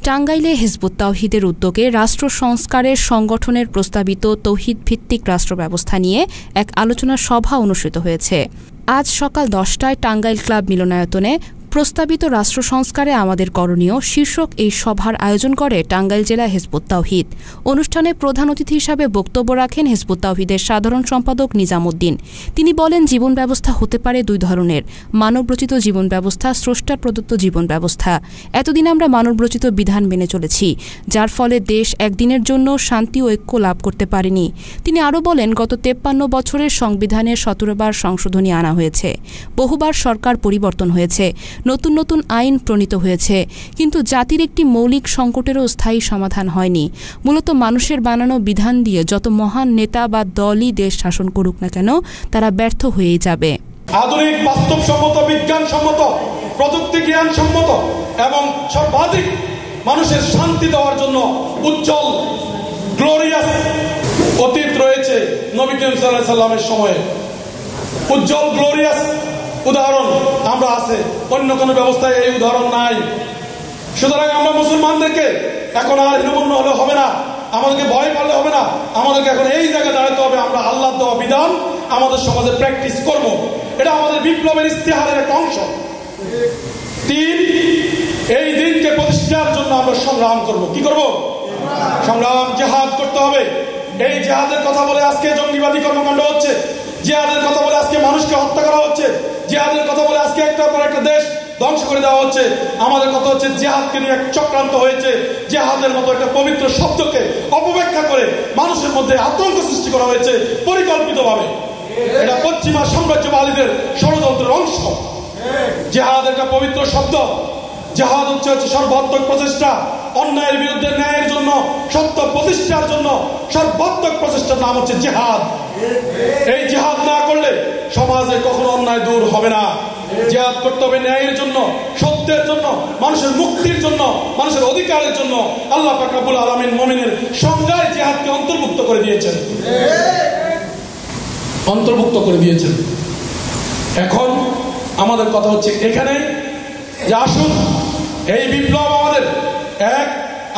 টাঙ্গাইলে হিজবুত তাওহীদের উদ্যোগে রাষ্ট্র সংস্কারের সংগঠনের প্রস্তাবিত তৌহিদ ভিত্তিক রাষ্ট্র ব্যবস্থা নিয়ে এক আলোচনা সভা অনুষ্ঠিত হয়েছে। আজ সকাল 10টায় টাঙ্গাইল ক্লাব মিলনায়তনে প্রস্তাবিত রাষ্ট্র সংস্কারে আমাদের করণীয় শীর্ষক এই সভার আয়োজন করে টাঙ্গাইল জেলা হিজবুত তাওহীদ। অনুষ্ঠানে প্রধান অতিথি হিসাবে বক্তব্য রাখেন হিজবুত তাওহীদের সাধারণ সম্পাদক নিজামুদ্দিন। তিনি বলেন, জীবন ব্যবস্থা হতে পারে দুই ধরনের, মানবরচিত জীবন ব্যবস্থা, স্রষ্টার প্রদত্ত জীবন ব্যবস্থা। এতদিন আমরা মানবরচিত বিধান মেনে চলেছি, যার ফলে দেশ একদিনের জন্য শান্তি ও ঐক্য লাভ করতে পারেনি। তিনি আরও বলেন, গত 53 বছরের সংবিধানে 17 বার সংশোধনী আনা হয়েছে, বহুবার সরকার পরিবর্তন হয়েছে, নতুন নতুন আইন প্রণীত হয়েছে, কিন্তু জাতির একটি মৌলিক সংকটেরও স্থায়ী সমাধান হয়নি। মূলত মানুষের বানানো বিধান দিয়ে যত মহান নেতা বা দলই দেশ শাসন করুক না কেন, তারা ব্যর্থ হয়েই যাবে। আধুনিক বাস্তবসম্মত, বিজ্ঞানসম্মত, প্রযুক্তি জ্ঞান সম্মত এবং সর্বাধিক মানুষের শান্তি দেওয়ার জন্য উজ্জ্বল গ্লোরিয়াস অতীত রয়েছে নবী করিম সাল্লাল্লাহু আলাইহি সাল্লামের সময়ে। উজ্জ্বল গ্লোরিয়াস উদাহরণ আমরা আছে, অন্য কোনো ব্যবস্থায় এই উদাহরণ নাই। সুতরাং আমরা মুসলমানদেরকে এখন আর হীনমন্য হলে হবে না, আমাদেরকে ভয় পারলে হবে না, আমাদেরকে এখন এই জায়গায় দাঁড়াতে হবে। আমরা আল্লাহর দেওয়া বিধান আমাদের সমাজে প্র্যাকটিস করব, এটা আমাদের বিপ্লবের ইস্তেহারের একটা অংশ। 3, এই দিনকে প্রতিষ্ঠার জন্য আমরা সংগ্রাম করব। কি করব? সংগ্রাম, জিহাদ করতে হবে। এই জিহাদের কথা বলে আজকে জঙ্গিবাদী কর্মকাণ্ড হচ্ছে, জিহাদের কথা বলে আজকে মানুষকে হত্যা করা হচ্ছে, জিহাদের কথা বলে আজকে একটার পর একটা দেশ ধ্বংস করে দেওয়া হচ্ছে। আমাদের কথা হচ্ছে জিহাদকে নিয়ে এক চক্রান্ত হয়েছে, জিহাদের মতো একটা পবিত্র শব্দকে অপব্যাখ্যা করে মানুষের মধ্যে আতঙ্ক সৃষ্টি করা হয়েছে পরিকল্পিতভাবে। এটা পশ্চিমা সাম্রাজ্যবাদীদের ষড়যন্ত্রের অংশ। জিহাদ একটা পবিত্র শব্দ, জিহাদ হচ্ছে সর্বাত্মক প্রচেষ্টা, অন্যায়ের বিরুদ্ধে ন্যায়ের জন্য, সত্য প্রতিষ্ঠার জন্য সর্বাত্মক প্রচেষ্টার নাম হচ্ছে জিহাদ। এই জিহাদ না করলে সমাজে কখনো অন্যায় দূর হবে না। জিহাদ করতে হবে ন্যায়ের জন্য, সত্যের জন্য, মানুষের মুক্তির জন্য, মানুষের অধিকারের জন্য। আল্লাহ পাক রব্বুল আলামিন মুমিনের সংজ্ঞায় জিহাদকে অন্তর্ভুক্ত করে দিয়েছেন, অন্তর্ভুক্ত করে দিয়েছেন। এখন আমাদের কথা হচ্ছে এখানে যে আসুন এই বিপ্লব আমাদের এক,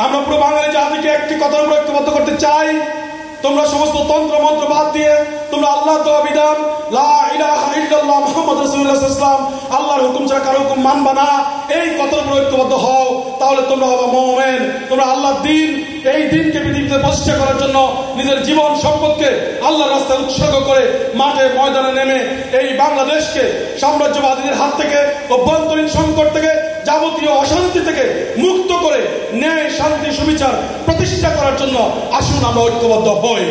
আমরা পুরো বাঙালি জাতিকে একটি কথার উপর ঐক্যবদ্ধ করতে চাই। তোমরা সমস্ত তন্ত্র মন্ত্র বাদ দিয়ে তোমরা আল্লাহ দেওয়া বিধান লা ইলাহা ইল্লাল্লাহ মুহাম্মাদুর রাসূলুল্লাহ সাল্লাল্লাহু আলাইহি ওয়াসাল্লাম, আল্লাহর হুকুম ছাড়া কারো হুকুম মানবা না, এই কথার উপর ঐক্যবদ্ধ হও, তাহলে তোমরা হবে মুমিন। তোমরা আল্লাহর দিন, এই দিনকে পৃথিবীতে প্রতিষ্ঠা করার জন্য নিজের জীবন সম্পদকে আল্লাহর রাস্তায় উৎসর্গ করে মাঠে ময়দানে নেমে এই বাংলাদেশকে সাম্রাজ্যবাদীদের হাত থেকে, অভ্যন্তরীণ সংকট থেকে, যাবতীয় অশান্তি থেকে মুক্ত করে ন্যায়, শান্তি, সুবিচার প্রতিষ্ঠা করার জন্য আসুন আমরা ঐক্যবদ্ধ হই।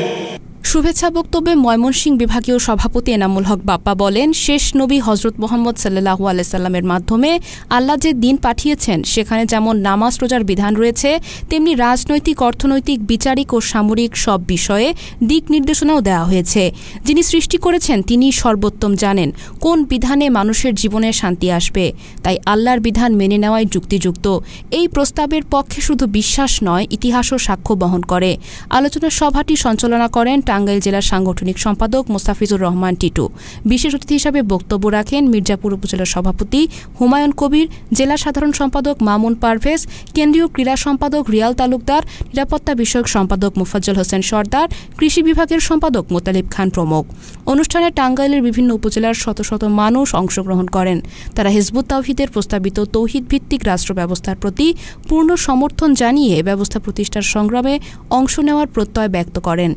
শুভেচ্ছা বক্তব্যে ময়মনসিংহ বিভাগীয় সভাপতি এনামুল হক বাপ্পা বলেন, শেষ নবী হযরত মুহাম্মদ সাল্লাল্লাহু আলাইহি সাল্লামের মাধ্যমে আল্লাহ যে দিন পাঠিয়েছেন, সেখানে যেমন নামাজ রোজার বিধান রয়েছে, তেমনি রাজনৈতিক, অর্থনৈতিক, বিচারিক ও সামরিক সব বিষয়ে দিক নির্দেশনাও দেওয়া হয়েছে। যিনি সৃষ্টি করেছেন তিনি সর্বোত্তম জানেন কোন বিধানে মানুষের জীবনে শান্তি আসবে, তাই আল্লাহর বিধান মেনে নেওয়াই যুক্তিযুক্ত। এই প্রস্তাবের পক্ষে শুধু বিশ্বাস নয়, ইতিহাসও সাক্ষ্য বহন করে। আলোচনা সভাটি সঞ্চালনা করেন টাঙ্গাইল জেলার সাংগঠনিক সম্পাদক মোস্তাফিজুর রহমান টিটু। বিশেষ অতিথি হিসাবে বক্তব্য রাখেন মির্জাপুর উপজেলার সভাপতি হুমায়ুন কবির, জেলা সাধারণ সম্পাদক মামুন পারভেজ, কেন্দ্রীয় ক্রীড়া সম্পাদক রিয়াল তালুকদার, নিরাপত্তা বিষয়ক সম্পাদক মোফাজ্জল হোসেন সর্দার, কৃষি বিভাগের সম্পাদক মোতালিব খান প্রমুখ। অনুষ্ঠানে টাঙ্গাইলের বিভিন্ন উপজেলার শত শত মানুষ অংশগ্রহণ করেন। তারা হিজবুত তাওহীদের প্রস্তাবিত তৌহিদ ভিত্তিক রাষ্ট্র ব্যবস্থার প্রতি পূর্ণ সমর্থন জানিয়ে ব্যবস্থা প্রতিষ্ঠার সংগ্রামে অংশ নেওয়ার প্রত্যয় ব্যক্ত করেন।